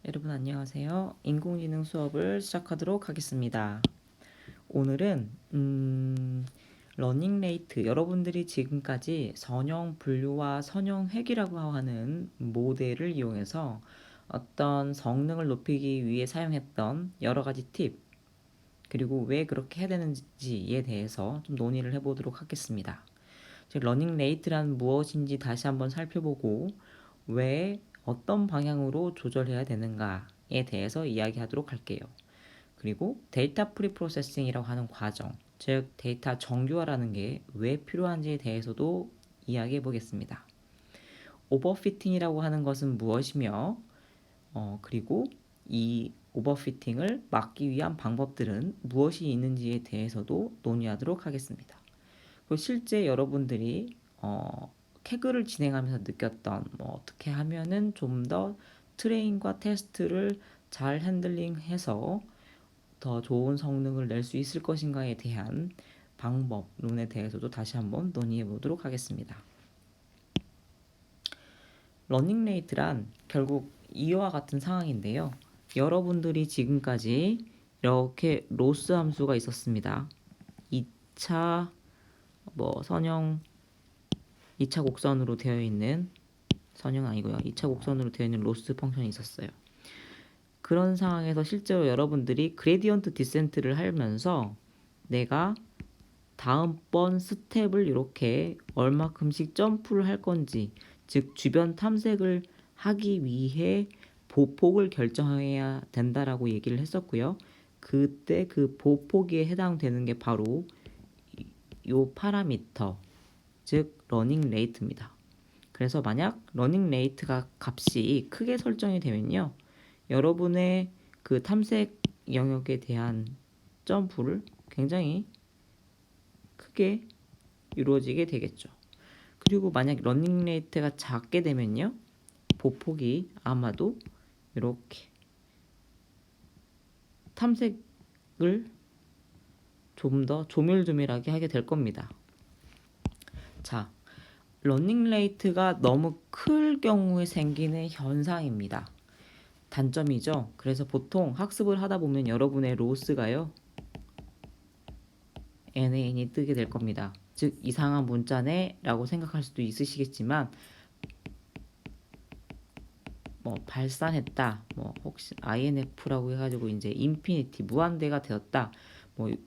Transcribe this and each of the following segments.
여러분 안녕하세요. 인공지능 수업을 시작하도록 하겠습니다. 오늘은 러닝 레이트, 여러분들이 지금까지 선형 분류와 선형 회귀라고 하는 모델을 이용해서 어떤 성능을 높이기 위해 사용했던 여러 가지 팁, 그리고 왜 그렇게 해야 되는지에 대해서 좀 논의를 해보도록 하겠습니다. 즉 러닝 레이트란 무엇인지 다시 한번 살펴보고 왜 어떤 방향으로 조절해야 되는가에 대해서 이야기하도록 할게요. 그리고 데이터 프리 프로세싱이라고 하는 과정, 즉 데이터 정교화라는 게 왜 필요한지에 대해서도 이야기해 보겠습니다. 오버피팅이라고 하는 것은 무엇이며 그리고 이 오버피팅을 막기 위한 방법들은 무엇이 있는지에 대해서도 논의하도록 하겠습니다. 그리고 실제 여러분들이 캐그를 진행하면서 느꼈던 어떻게 하면은 좀 더 트레인과 테스트를 잘 핸들링해서 더 좋은 성능을 낼 수 있을 것인가에 대한 방법론에 대해서도 다시 한번 논의해 보도록 하겠습니다. 러닝 레이트란 결국 이와 같은 상황인데요. 여러분들이 지금까지 이렇게 로스 함수가 있었습니다. 2차 선형 2차 곡선으로 되어 있는 선형 아니고요. 2차 곡선으로 되어 있는 로스 펑션이 있었어요. 그런 상황에서 실제로 여러분들이 그레디언트 디센트를 하면서 내가 다음번 스텝을 이렇게 얼마큼씩 점프를 할 건지, 즉 주변 탐색을 하기 위해 보폭을 결정해야 된다라고 얘기를 했었고요. 그때 그 보폭에 해당되는 게 바로 요 파라미터, 즉 러닝 레이트입니다. 그래서 만약 러닝 레이트가 값이 크게 설정이 되면요, 여러분의 그 탐색 영역에 대한 점프를 굉장히 크게 이루어지게 되겠죠. 그리고 만약 러닝 레이트가 작게 되면요, 보폭이 아마도 이렇게 탐색을 좀 더 조밀조밀하게 하게 될 겁니다. 자, 러닝 레이트가 너무 클 경우에 생기는 현상입니다. 단점이죠. 그래서 보통 학습을 하다 보면 여러분의 로스가요, NAN이 뜨게 될 겁니다. 즉 이상한 문자네 라고 생각할 수도 있으시겠지만 발산했다, 혹시 INF라고 해가지고 이제 인피니티 무한대가 되었다,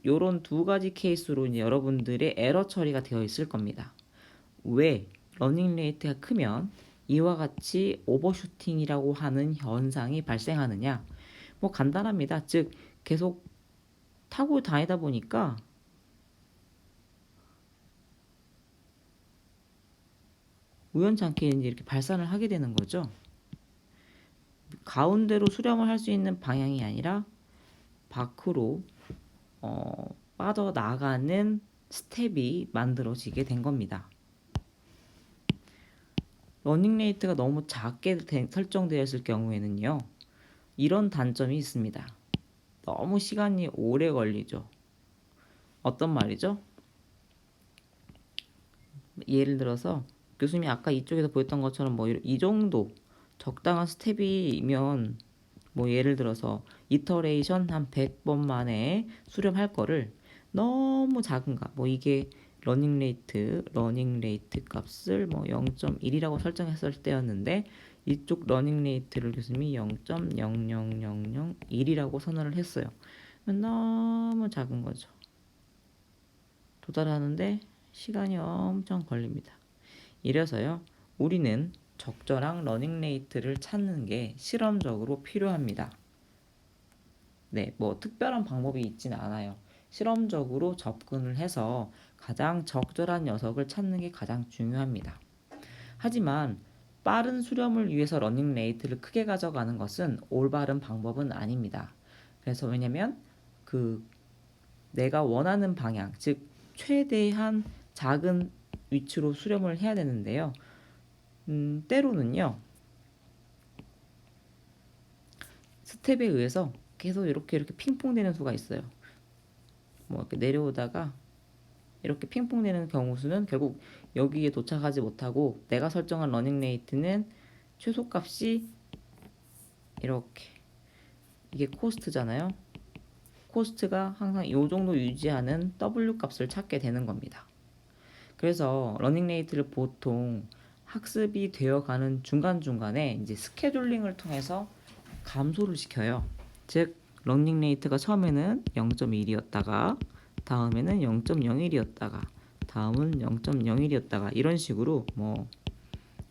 요런 두 가지 케이스로 이제 여러분들의 에러 처리가 되어 있을 겁니다. 왜 러닝 레이트가 크면 이와 같이 오버슈팅이라고 하는 현상이 발생하느냐? 간단합니다. 즉 계속 타고 다니다 보니까 우연찮게 이제 이렇게 발산을 하게 되는 거죠. 가운데로 수렴을 할 수 있는 방향이 아니라 밖으로 빠져나가는 스텝이 만들어지게 된 겁니다. 러닝 레이트가 너무 작게 설정되었을 경우에는요, 이런 단점이 있습니다. 너무 시간이 오래 걸리죠. 어떤 말이죠? 예를 들어서 교수님이 아까 이쪽에서 보였던 것처럼 이 정도 적당한 스텝이면 예를 들어서 이터레이션 한 100번 만에 수렴할 거를 너무 작은가, 이게 러닝 레이트 값을 0.1이라고 설정했을 때였는데 이쪽 러닝 레이트를 교수님이 0.00001이라고 선언을 했어요. 너무 작은 거죠. 도달하는데 시간이 엄청 걸립니다. 이래서요, 우리는 적절한 러닝 레이트를 찾는 게 실험적으로 필요합니다. 네, 특별한 방법이 있지는 않아요. 실험적으로 접근을 해서 가장 적절한 녀석을 찾는 게 가장 중요합니다. 하지만 빠른 수렴을 위해서 러닝 레이트를 크게 가져가는 것은 올바른 방법은 아닙니다. 그래서 왜냐면 내가 원하는 방향, 즉 최대한 작은 위치로 수렴을 해야 되는데요. 때로는요, 스텝에 의해서 계속 이렇게 핑퐁되는 수가 있어요. 이렇게 내려오다가 이렇게 핑퐁되는 경우 수는 결국 여기에 도착하지 못하고 내가 설정한 러닝 레이트는 최소값이 이렇게 이게 코스트잖아요. 코스트가 항상 이 정도 유지하는 W 값을 찾게 되는 겁니다. 그래서 러닝 레이트를 보통 학습이 되어가는 중간중간에 이제 스케줄링을 통해서 감소를 시켜요. 즉 러닝 레이트가 처음에는 0.1이었다가 다음에는 0.01이었다가 다음은 0.01이었다가 이런 식으로 뭐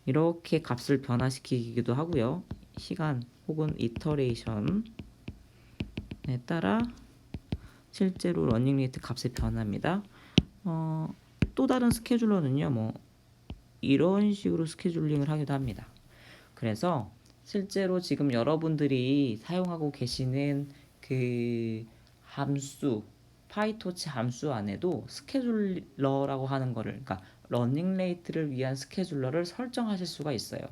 이렇게 값을 변화시키기도 하고요. 시간 혹은 이터레이션에 따라 실제로 러닝 레이트 값의 변화입니다. 또 다른 스케줄러는요, 뭐 이런 식으로 스케줄링을 하기도 합니다. 그래서 실제로 지금 여러분들이 사용하고 계시는 그 함수, 파이토치 함수 안에도 스케줄러라고 하는 거를, 그러니까 러닝 레이트를 위한 스케줄러를 설정하실 수가 있어요.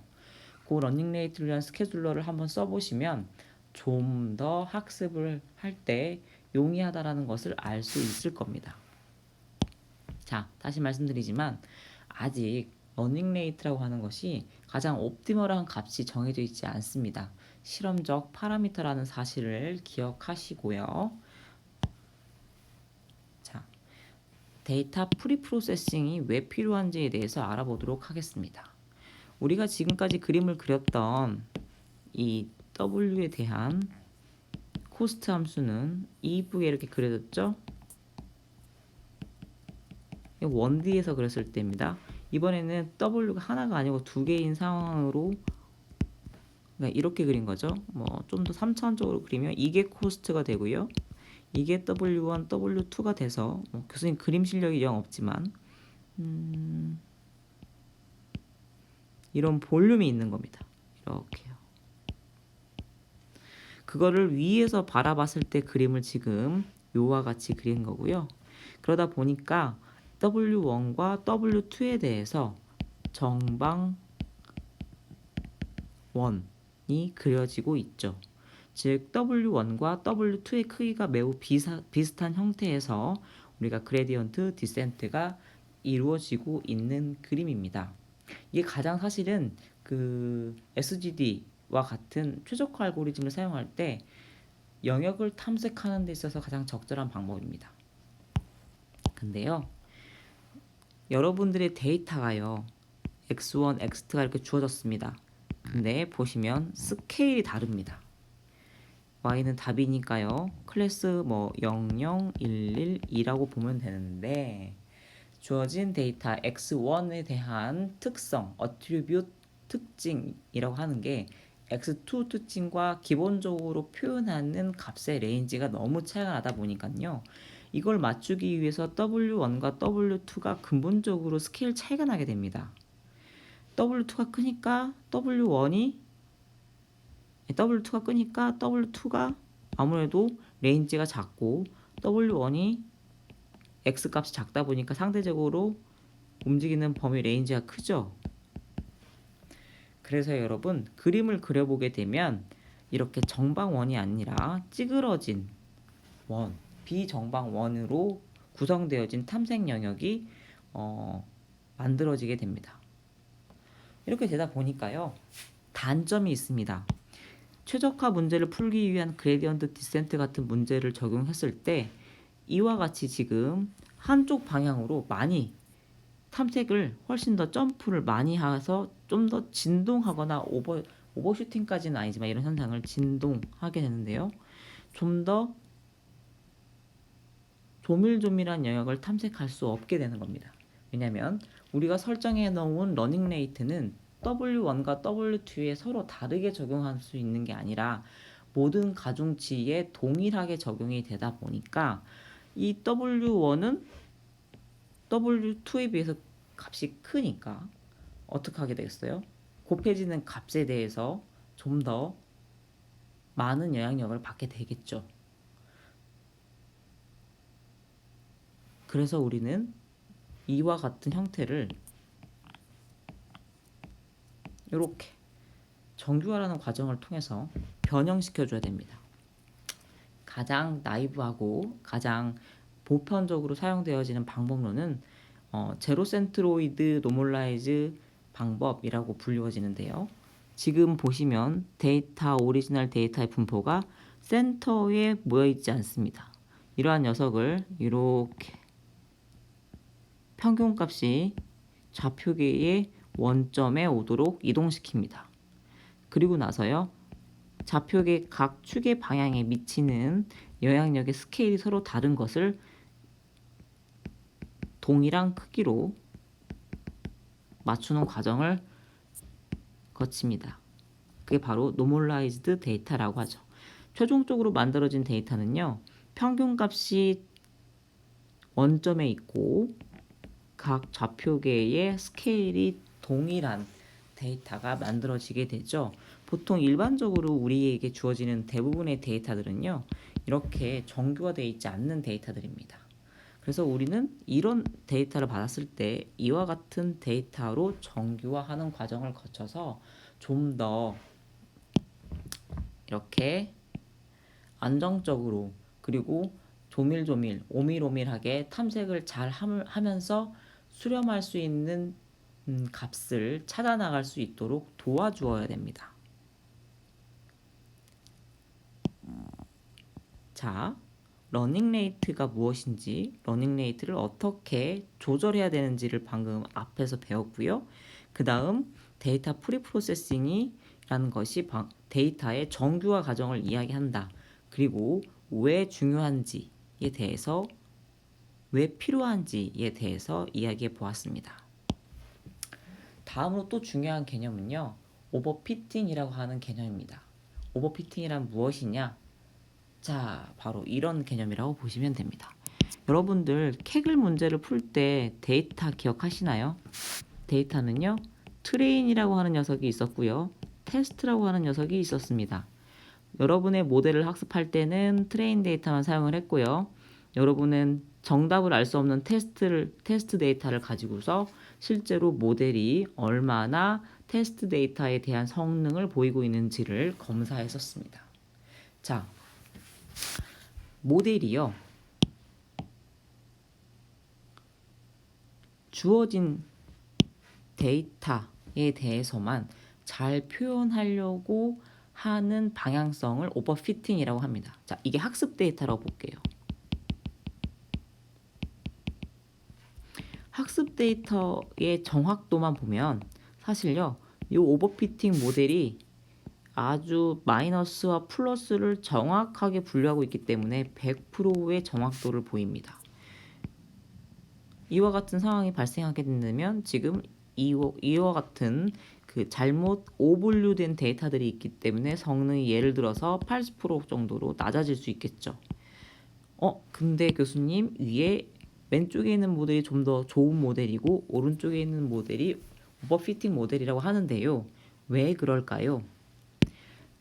그 러닝 레이트를 위한 스케줄러를 한번 써보시면 좀 더 학습을 할 때 용이하다라는 것을 알 수 있을 겁니다. 자, 다시 말씀드리지만 아직 러닝 레이트라고 하는 것이 가장 옵티멀한 값이 정해져 있지 않습니다. 실험적 파라미터라는 사실을 기억하시고요. 자, 데이터 프리프로세싱이 왜 필요한지에 대해서 알아보도록 하겠습니다. 우리가 지금까지 그림을 그렸던 이 W에 대한 코스트 함수는 이쁘게 이렇게 그려졌죠? 1D에서 그렸을 때입니다. 이번에는 W가 하나가 아니고 두 개인 상황으로 이렇게 그린 거죠. 뭐 좀 더 3차원적으로 그리면 이게 코스트가 되고요. 이게 W1, W2가 돼서 뭐 교수님 그림 실력이 영 없지만 이런 볼륨이 있는 겁니다. 이렇게요. 그거를 위에서 바라봤을 때 그림을 지금 요와 같이 그린 거고요. 그러다 보니까 W1과 W2에 대해서 정방 원이 그려지고 있죠. 즉 W1과 W2의 크기가 매우 비슷한 형태에서 우리가 그레디언트 디센트가 이루어지고 있는 그림입니다. 이게 가장 사실은 그 SGD와 같은 최적화 알고리즘을 사용할 때 영역을 탐색하는 데 있어서 가장 적절한 방법입니다. 근데요, 여러분들의 데이터가요, x1, x2가 이렇게 주어졌습니다. 근데 보시면 스케일이 다릅니다. y는 답이니까요. 클래스 뭐 00, 11, 2라고 보면 되는데 주어진 데이터 x1에 대한 특성, attribute 특징이라고 하는 게 x2 특징과 기본적으로 표현하는 값의 레인지가 너무 차이가 나다 보니까요. 이걸 맞추기 위해서 W1과 W2가 근본적으로 스케일 차이가 나게 됩니다. W2가 크니까 W2가 아무래도 레인지가 작고 W1이 X 값이 작다 보니까 상대적으로 움직이는 범위 레인지가 크죠. 그래서 여러분 그림을 그려보게 되면 이렇게 정방원이 아니라 찌그러진 원, 비정방원으로 구성되어진 탐색 영역이 만들어지게 됩니다. 이렇게 되다 보니까요. 단점이 있습니다. 최적화 문제를 풀기 위한 그레디언트 디센트 같은 문제를 적용했을 때 이와 같이 지금 한쪽 방향으로 많이 탐색을 훨씬 더 점프를 많이 해서 좀 더 진동하거나 오버슈팅까지는 아니지만 이런 현상을 진동하게 되는데요. 좀 더 조밀조밀한 영역을 탐색할 수 없게 되는 겁니다. 왜냐하면 우리가 설정해 놓은 러닝 레이트는 W1과 W2에 서로 다르게 적용할 수 있는 게 아니라 모든 가중치에 동일하게 적용이 되다 보니까 이 W1은 W2에 비해서 값이 크니까 어떻게 하게 되겠어요? 곱해지는 값에 대해서 좀 더 많은 영향력을 받게 되겠죠. 그래서 우리는 이와 같은 형태를 이렇게 정규화라는 과정을 통해서 변형시켜 줘야 됩니다. 가장 나이브하고 가장 보편적으로 사용되어지는 방법론은 제로 센트로이드 노멀라이즈 방법이라고 불리워지는데요. 지금 보시면 데이터 오리지널 데이터의 분포가 센터에 모여 있지 않습니다. 이러한 녀석을 이렇게 평균값이 좌표계의 원점에 오도록 이동시킵니다. 그리고 나서요, 좌표계 각 축의 방향에 미치는 영향력의 스케일이 서로 다른 것을 동일한 크기로 맞추는 과정을 거칩니다. 그게 바로 노멀라이즈드 데이터라고 하죠. 최종적으로 만들어진 데이터는요, 평균값이 원점에 있고 각 좌표계의 스케일이 동일한 데이터가 만들어지게 되죠. 보통 일반적으로 우리에게 주어지는 대부분의 데이터들은요, 이렇게 정교화되어 있지 않는 데이터들입니다. 그래서 우리는 이런 데이터를 받았을 때 이와 같은 데이터로 정교화하는 과정을 거쳐서 좀 더 이렇게 안정적으로, 그리고 조밀조밀 오밀오밀하게 탐색을 잘 하면서 수렴할 수 있는 값을 찾아 나갈 수 있도록 도와주어야 됩니다. 자, 러닝레이트가 무엇인지, 러닝레이트를 어떻게 조절해야 되는지를 방금 앞에서 배웠고요. 그 다음 데이터 프리프로세싱이라는 것이 데이터의 정규화 과정을 이야기한다. 그리고 왜 중요한지에 대해서, 왜 필요한지에 대해서 이야기해 보았습니다. 다음으로 또 중요한 개념은요, 오버피팅이라고 하는 개념입니다. 오버피팅이란 무엇이냐? 자, 바로 이런 개념이라고 보시면 됩니다. 여러분들 케글 문제를 풀 때 데이터 기억하시나요? 데이터는요, 트레인이라고 하는 녀석이 있었고요, 테스트라고 하는 녀석이 있었습니다. 여러분의 모델을 학습할 때는 트레인 데이터만 사용을 했고요, 여러분은 정답을 알 수 없는 테스트 데이터를 가지고서 실제로 모델이 얼마나 테스트 데이터에 대한 성능을 보이고 있는지를 검사했었습니다. 자, 모델이요, 주어진 데이터에 대해서만 잘 표현하려고 하는 방향성을 오버피팅이라고 합니다. 자, 이게 학습 데이터라고 볼게요. 학습 데이터의 정확도만 보면 사실요, 이 오버피팅 모델이 아주 마이너스와 플러스를 정확하게 분류하고 있기 때문에 100%의 정확도를 보입니다. 이와 같은 상황이 발생하게 된다면 지금 이와 같은 그 잘못 오분류된 데이터들이 있기 때문에 성능이 예를 들어서 80% 정도로 낮아질 수 있겠죠. 근데 교수님, 위에 왼쪽에 있는 모델이 좀 더 좋은 모델이고 오른쪽에 있는 모델이 오버피팅 모델이라고 하는데요, 왜 그럴까요?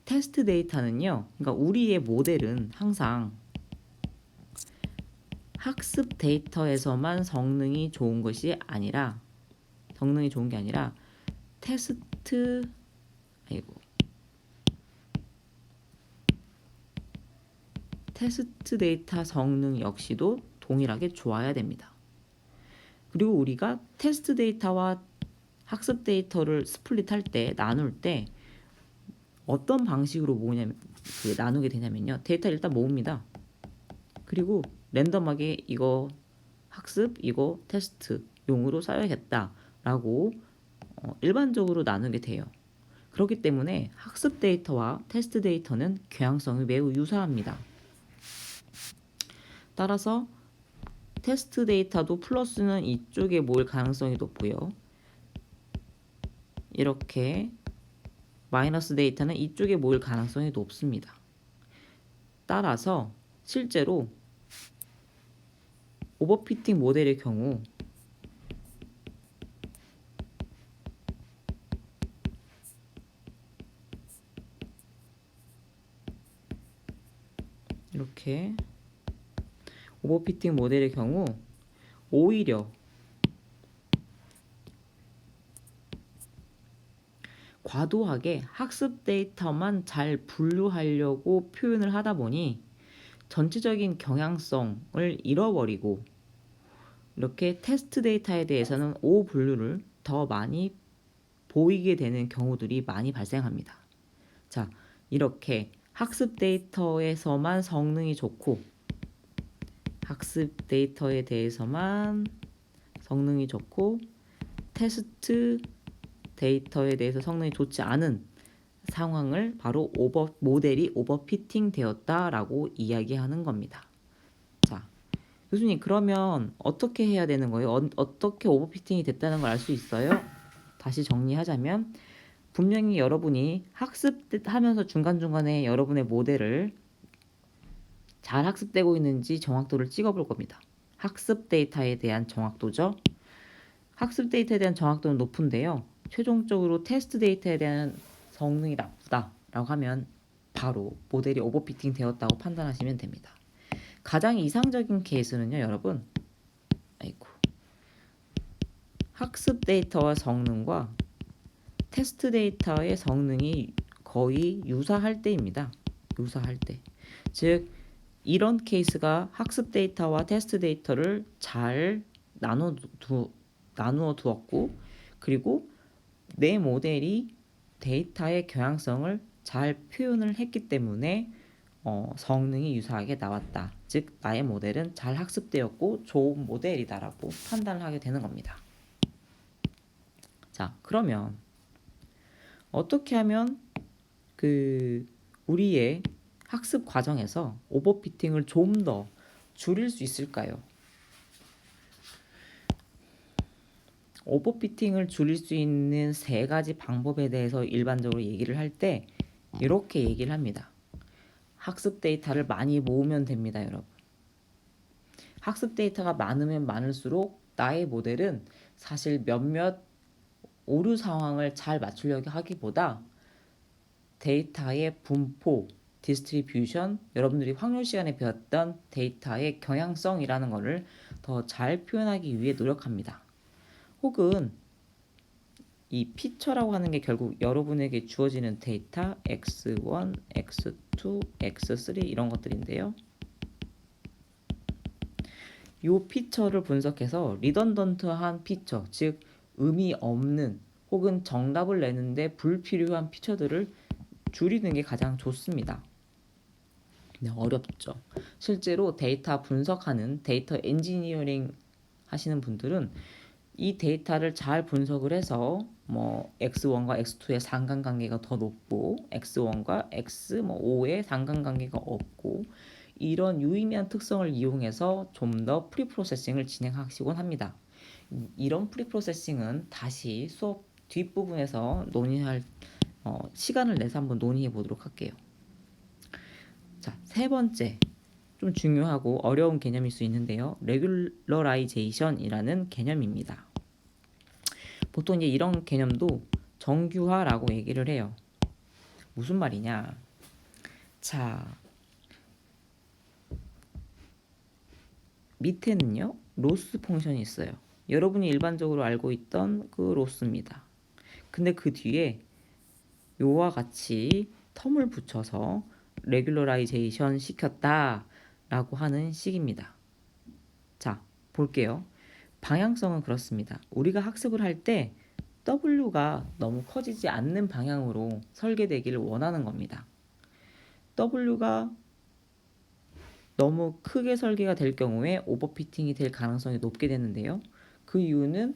테스트 데이터는요, 그러니까 우리의 모델은 항상 학습 데이터에서만 성능이 좋은 게 아니라 테스트 데이터 성능 역시도 동일하게 좋아야 됩니다. 그리고 우리가 테스트 데이터와 학습 데이터를 스플릿할 때, 나눌 때 어떤 방식으로 나누게 되냐면요, 데이터를 일단 모읍니다. 그리고 랜덤하게 이거 학습, 이거 테스트 용으로 써야겠다라고 일반적으로 나누게 돼요. 그렇기 때문에 학습 데이터와 테스트 데이터는 경향성이 매우 유사합니다. 따라서 테스트 데이터도 플러스는 이쪽에 모일 가능성이 높고요, 이렇게 마이너스 데이터는 이쪽에 모일 가능성이 높습니다. 따라서 실제로 오버피팅 모델의 경우 이렇게 오버피팅 모델의 경우 오히려 과도하게 학습 데이터만 잘 분류하려고 표현을 하다 보니 전체적인 경향성을 잃어버리고 이렇게 테스트 데이터에 대해서는 O 분류를 더 많이 보이게 되는 경우들이 많이 발생합니다. 자, 이렇게 학습 데이터에서만 성능이 좋고 학습 데이터에 대해서만 성능이 좋고 테스트 데이터에 대해서 성능이 좋지 않은 상황을 바로 모델이 오버피팅 되었다라고 이야기하는 겁니다. 자, 교수님 그러면 어떻게 해야 되는 거예요? 어떻게 오버피팅이 됐다는 걸 알 수 있어요? 다시 정리하자면 분명히 여러분이 학습하면서 중간중간에 여러분의 모델을 잘 학습되고 있는지 정확도를 찍어볼 겁니다. 학습 데이터에 대한 정확도죠. 학습 데이터에 대한 정확도는 높은데요. 최종적으로 테스트 데이터에 대한 성능이 나쁘다라고 하면 바로 모델이 오버피팅 되었다고 판단하시면 됩니다. 가장 이상적인 케이스는요, 여러분. 학습 데이터와 성능과 테스트 데이터의 성능이 거의 유사할 때입니다. 유사할 때. 즉, 이런 케이스가 학습 데이터와 테스트 데이터를 잘 나누어 두었고, 그리고 내 모델이 데이터의 경향성을 잘 표현을 했기 때문에 성능이 유사하게 나왔다. 즉, 나의 모델은 잘 학습되었고 좋은 모델이다라고 판단을 하게 되는 겁니다. 자, 그러면 어떻게 하면 우리의 학습 과정에서 오버피팅을 좀 더 줄일 수 있을까요? 오버피팅을 줄일 수 있는 3가지 방법에 대해서 일반적으로 얘기를 할 때 이렇게 얘기를 합니다. 학습 데이터를 많이 모으면 됩니다, 여러분. 학습 데이터가 많으면 많을수록 나의 모델은 사실 몇몇 오류 상황을 잘 맞추려고 하기보다 데이터의 분포, 디스트리뷰션, 여러분들이 확률 시간에 배웠던 데이터의 경향성이라는 것을 더 잘 표현하기 위해 노력합니다. 혹은 이 피처라고 하는 게 결국 여러분에게 주어지는 데이터 x1, x2, x3 이런 것들인데요. 이 피처를 분석해서 리던던트한 피처, 즉 의미 없는 혹은 정답을 내는데 불필요한 피처들을 줄이는 게 가장 좋습니다. 어렵죠. 실제로 데이터 분석하는 데이터 엔지니어링 하시는 분들은 이 데이터를 잘 분석을 해서 x1과 x2의 상관관계가 더 높고 x1과 x5의 상관관계가 없고 이런 유의미한 특성을 이용해서 좀 더 프리프로세싱을 진행하시곤 합니다. 이런 프리프로세싱은 다시 수업 뒷부분에서 논의할 시간을 내서 한번 논의해 보도록 할게요. 자, 3번째 좀 중요하고 어려운 개념일 수 있는데요. 레귤러라이제이션이라는 개념입니다. 보통 이제 이런 개념도 정규화라고 얘기를 해요. 무슨 말이냐? 자, 밑에는요, 로스 펑션이 있어요. 여러분이 일반적으로 알고 있던 그 로스입니다. 근데 그 뒤에 요와 같이 텀을 붙여서 레귤러라이제이션 시켰다라고 하는 식입니다. 자, 볼게요. 방향성은 그렇습니다. 우리가 학습을 할 때 W가 너무 커지지 않는 방향으로 설계되기를 원하는 겁니다. W가 너무 크게 설계가 될 경우에 오버피팅이 될 가능성이 높게 되는데요. 그 이유는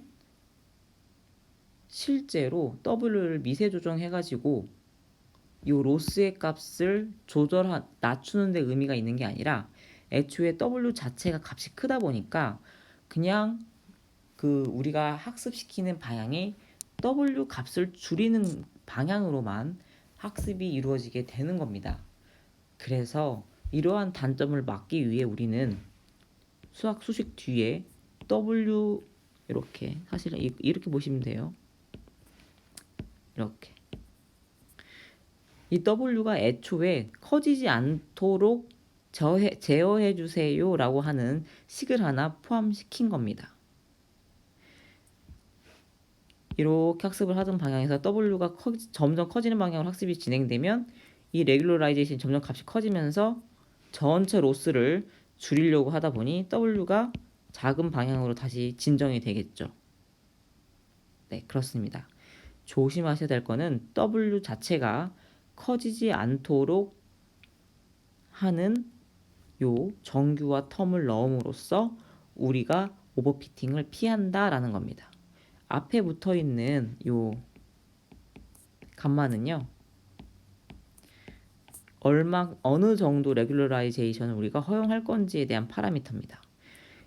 실제로 W를 미세 조정해가지고 이 로스의 값을 낮추는 데 의미가 있는 게 아니라 애초에 W 자체가 값이 크다 보니까 그냥 우리가 학습시키는 방향이 W 값을 줄이는 방향으로만 학습이 이루어지게 되는 겁니다. 그래서 이러한 단점을 막기 위해 우리는 수학 수식 뒤에 W 이렇게 사실은 이렇게 보시면 돼요. 이렇게 이 W가 애초에 커지지 않도록 제어해 주세요 라고 하는 식을 하나 포함시킨 겁니다. 이렇게 학습을 하던 방향에서 W가 점점 커지는 방향으로 학습이 진행되면 이 레귤러라이제이션 점점 값이 커지면서 전체 로스를 줄이려고 하다 보니 W가 작은 방향으로 다시 진정이 되겠죠. 네, 그렇습니다. 조심하셔야 될 거는 W 자체가 커지지 않도록 하는 요 정규와 텀을 넣음으로써 우리가 오버피팅을 피한다라는 겁니다. 앞에 붙어 있는 요 감마는요. 어느 정도 레귤러라이제이션을 우리가 허용할 건지에 대한 파라미터입니다.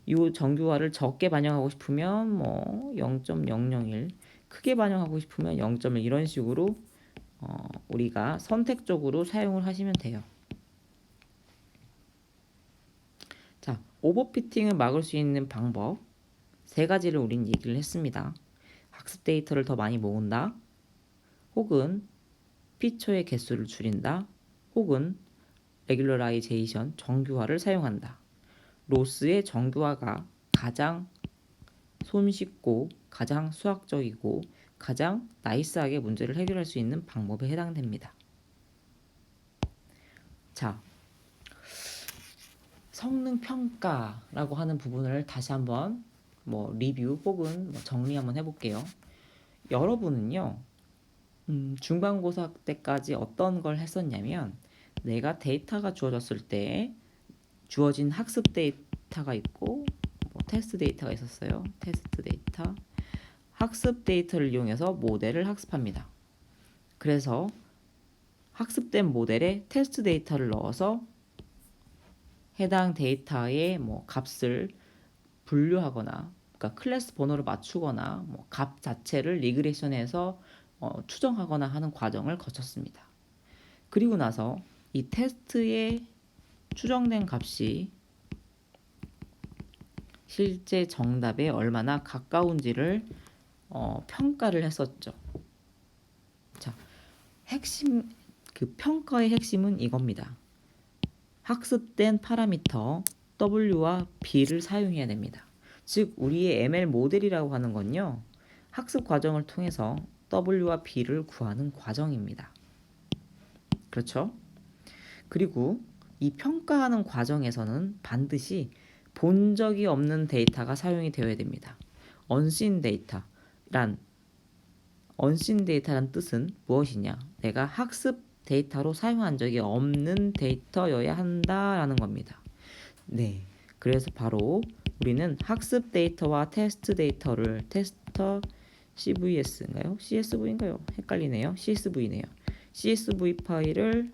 이 정규화를 적게 반영하고 싶으면 뭐 0.001, 크게 반영하고 싶으면 0.1 이런 식으로 우리가 선택적으로 사용을 하시면 돼요. 자, 오버피팅을 막을 수 있는 방법 세 가지를 우린 얘기를 했습니다. 학습 데이터를 더 많이 모은다, 혹은 피처의 개수를 줄인다, 혹은 레귤러라이제이션 정규화를 사용한다. 로스의 정규화가 가장 손쉽고 가장 수학적이고 가장 나이스하게 문제를 해결할 수 있는 방법에 해당됩니다. 자, 성능 평가라고 하는 부분을 다시 한번 리뷰 혹은 정리 한번 해볼게요. 여러분은요, 중간고사 때까지 어떤 걸 했었냐면, 내가 데이터가 주어졌을 때 주어진 학습 데이터가 있고 테스트 데이터가 있었어요. 테스트 데이터, 학습 데이터를 이용해서 모델을 학습합니다. 그래서 학습된 모델에 테스트 데이터를 넣어서 해당 데이터의 값을 분류하거나, 그러니까 클래스 번호를 맞추거나 값 자체를 리그레션해서 추정하거나 하는 과정을 거쳤습니다. 그리고 나서 이 테스트에 추정된 값이 실제 정답에 얼마나 가까운지를 평가를 했었죠. 자, 그 평가의 핵심은 이겁니다. 학습된 파라미터 W와 B를 사용해야 됩니다. 즉, 우리의 ML 모델이라고 하는 건요, 학습 과정을 통해서 W와 B를 구하는 과정입니다. 그렇죠? 그리고 이 평가하는 과정에서는 반드시 본 적이 없는 데이터가 사용이 되어야 됩니다. unseen 데이터란 뜻은 무엇이냐? 내가 학습 데이터로 사용한 적이 없는 데이터여야 한다라는 겁니다. 네, 그래서 바로 우리는 학습 데이터와 테스트 데이터를 테스터 CVS인가요? CSV인가요? 헷갈리네요. CSV네요. CSV 파일을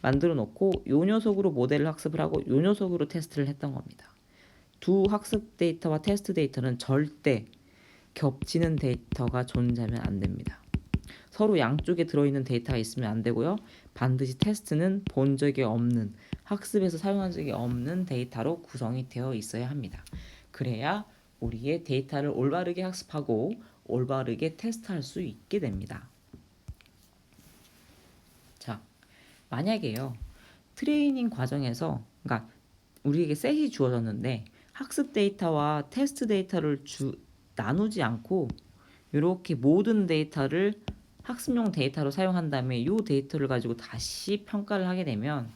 만들어 놓고 요 녀석으로 모델을 학습을 하고 요 녀석으로 테스트를 했던 겁니다. 두 학습 데이터와 테스트 데이터는 절대 겹치는 데이터가 존재하면 안 됩니다. 서로 양쪽에 들어있는 데이터가 있으면 안 되고요. 반드시 테스트는 본 적이 없는, 학습에서 사용한 적이 없는 데이터로 구성이 되어 있어야 합니다. 그래야 우리의 데이터를 올바르게 학습하고 올바르게 테스트할 수 있게 됩니다. 자, 만약에요, 트레이닝 과정에서, 그러니까 우리에게 셋이 주어졌는데 학습 데이터와 테스트 데이터를 나누지 않고 이렇게 모든 데이터를 학습용 데이터로 사용한 다음에 이 데이터를 가지고 다시 평가를 하게 되면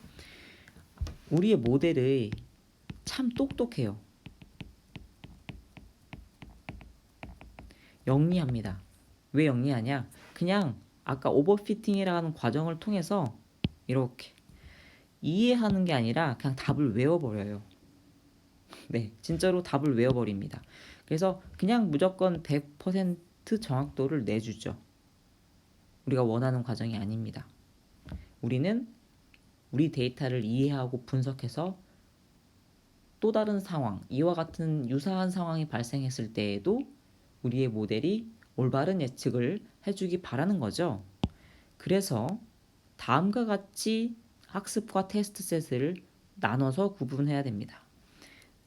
우리의 모델이 참 똑똑해요. 영리합니다. 왜 영리하냐? 그냥 아까 오버피팅이라는 과정을 통해서 이렇게 이해하는 게 아니라 그냥 답을 외워버려요. 네, 진짜로 답을 외워버립니다. 그래서 그냥 무조건 100% 정확도를 내주죠. 우리가 원하는 과정이 아닙니다. 우리는 우리 데이터를 이해하고 분석해서 또 다른 상황, 이와 같은 유사한 상황이 발생했을 때에도 우리의 모델이 올바른 예측을 해주기 바라는 거죠. 그래서 다음과 같이 학습과 테스트 셋을 나눠서 구분해야 됩니다.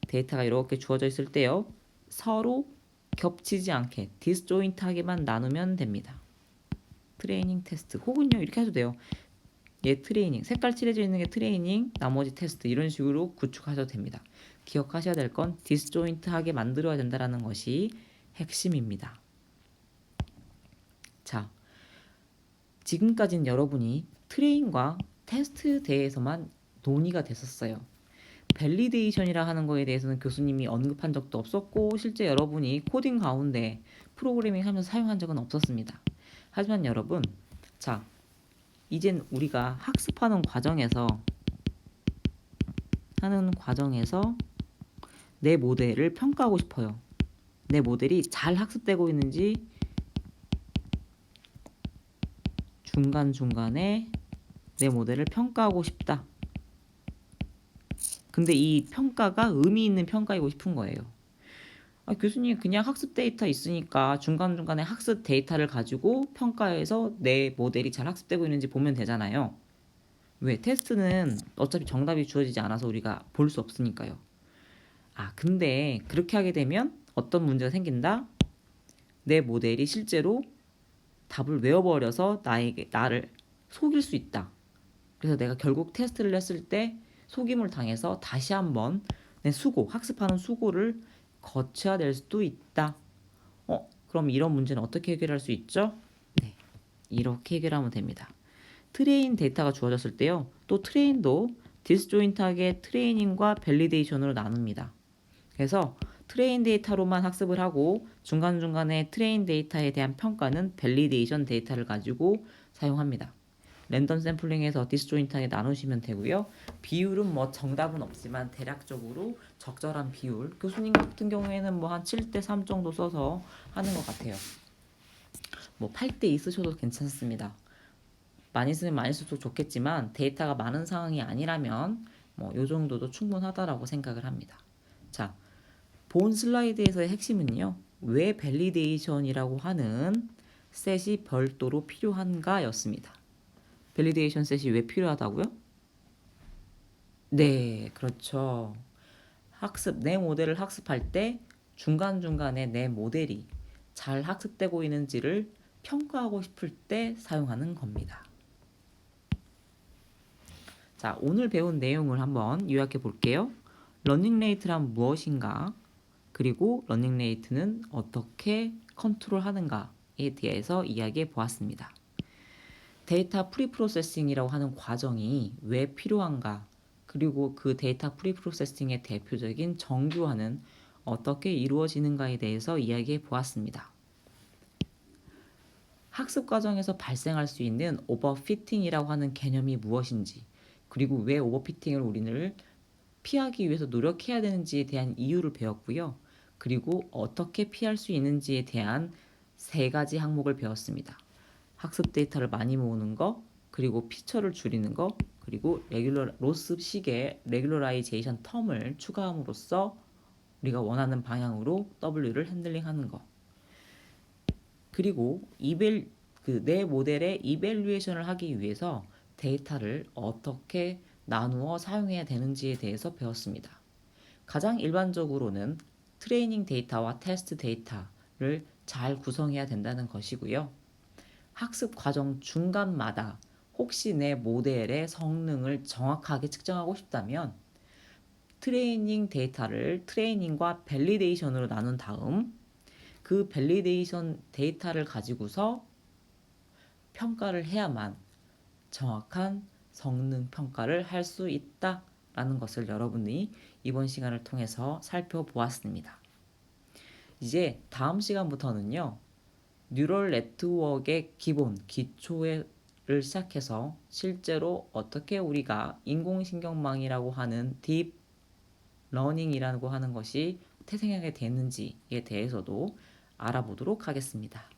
데이터가 이렇게 주어져 있을 때요, 서로 겹치지 않게 디스조인트하게만 나누면 됩니다. 트레이닝 테스트 혹은요 이렇게 해도 돼요. 얘 트레이닝, 색깔 칠해져 있는 게 트레이닝, 나머지 테스트, 이런 식으로 구축하셔도 됩니다. 기억하셔야 될 건 디스조인트하게 만들어야 된다는 것이 핵심입니다. 자, 지금까지는 여러분이 트레인과 테스트에 대해서만 논의가 됐었어요. 밸리데이션이라 하는 거에 대해서는 교수님이 언급한 적도 없었고 실제 여러분이 코딩 가운데 프로그래밍 하면서 사용한 적은 없었습니다. 하지만 여러분, 자, 이젠 우리가 학습하는 과정에서 내 모델을 평가하고 싶어요. 내 모델이 잘 학습되고 있는지 중간중간에 내 모델을 평가하고 싶다. 근데 이 평가가 의미 있는 평가이고 싶은 거예요. 교수님, 그냥 학습 데이터 있으니까 중간중간에 학습 데이터를 가지고 평가해서 내 모델이 잘 학습되고 있는지 보면 되잖아요. 왜? 테스트는 어차피 정답이 주어지지 않아서 우리가 볼 수 없으니까요. 근데 그렇게 하게 되면 어떤 문제가 생긴다? 내 모델이 실제로 답을 외워버려서 나를 속일 수 있다. 그래서 내가 결국 테스트를 했을 때 속임을 당해서 다시 한번 내 학습하는 수고를 거쳐야 될 수도 있다. 그럼 이런 문제는 어떻게 해결할 수 있죠? 네, 이렇게 해결하면 됩니다. 트레인 데이터가 주어졌을 때요. 또 트레인도 디스조인트하게 트레이닝과 밸리데이션으로 나눕니다. 그래서 트레인 데이터로만 학습을 하고 중간중간에 트레인 데이터에 대한 평가는 밸리데이션 데이터를 가지고 사용합니다. 랜덤 샘플링에서 디스조인트하게 나누시면 되고요. 비율은 정답은 없지만 대략적으로 적절한 비율. 교수님 같은 경우에는 한 7대 3 정도 써서 하는 것 같아요. 8대 2 쓰셔도 괜찮습니다. 많이 쓰면 많이 쓸수록 좋겠지만 데이터가 많은 상황이 아니라면 요 정도도 충분하다라고 생각을 합니다. 자, 본 슬라이드에서의 핵심은요. 왜 밸리데이션이라고 하는 셋이 별도로 필요한가 였습니다. 밸리데이션 셋이 왜 필요하다고요? 네, 그렇죠. 내 모델을 학습할 때 중간중간에 내 모델이 잘 학습되고 있는지를 평가하고 싶을 때 사용하는 겁니다. 자, 오늘 배운 내용을 한번 요약해 볼게요. 러닝 레이트란 무엇인가? 그리고 러닝 레이트는 어떻게 컨트롤하는가에 대해서 이야기해 보았습니다. 데이터 프리프로세싱이라고 하는 과정이 왜 필요한가? 그리고 그 데이터 프리프로세싱의 대표적인 정규화는 어떻게 이루어지는가에 대해서 이야기해 보았습니다. 학습 과정에서 발생할 수 있는 오버피팅이라고 하는 개념이 무엇인지, 그리고 왜 오버피팅을 우리는 피하기 위해서 노력해야 되는지에 대한 이유를 배웠고요. 그리고 어떻게 피할 수 있는지에 대한 3가지 항목을 배웠습니다. 학습 데이터를 많이 모으는 거, 그리고 피처를 줄이는 거, 그리고 로스 식의 레귤러라이제이션 텀을 추가함으로써 우리가 원하는 방향으로 W를 핸들링하는 거. 그리고 내 모델의 이밸류에이션을 하기 위해서 데이터를 어떻게 나누어 사용해야 되는지에 대해서 배웠습니다. 가장 일반적으로는 트레이닝 데이터와 테스트 데이터를 잘 구성해야 된다는 것이고요. 학습 과정 중간마다 혹시 내 모델의 성능을 정확하게 측정하고 싶다면 트레이닝 데이터를 트레이닝과 밸리데이션으로 나눈 다음 그 밸리데이션 데이터를 가지고서 평가를 해야만 정확한 성능 평가를 할 수 있다라는 것을 여러분이 이번 시간을 통해서 살펴보았습니다. 이제 다음 시간부터는요. 뉴럴 네트워크의 기초를 시작해서 실제로 어떻게 우리가 인공신경망이라고 하는 딥 러닝이라고 하는 것이 태생하게 되는지에 대해서도 알아보도록 하겠습니다.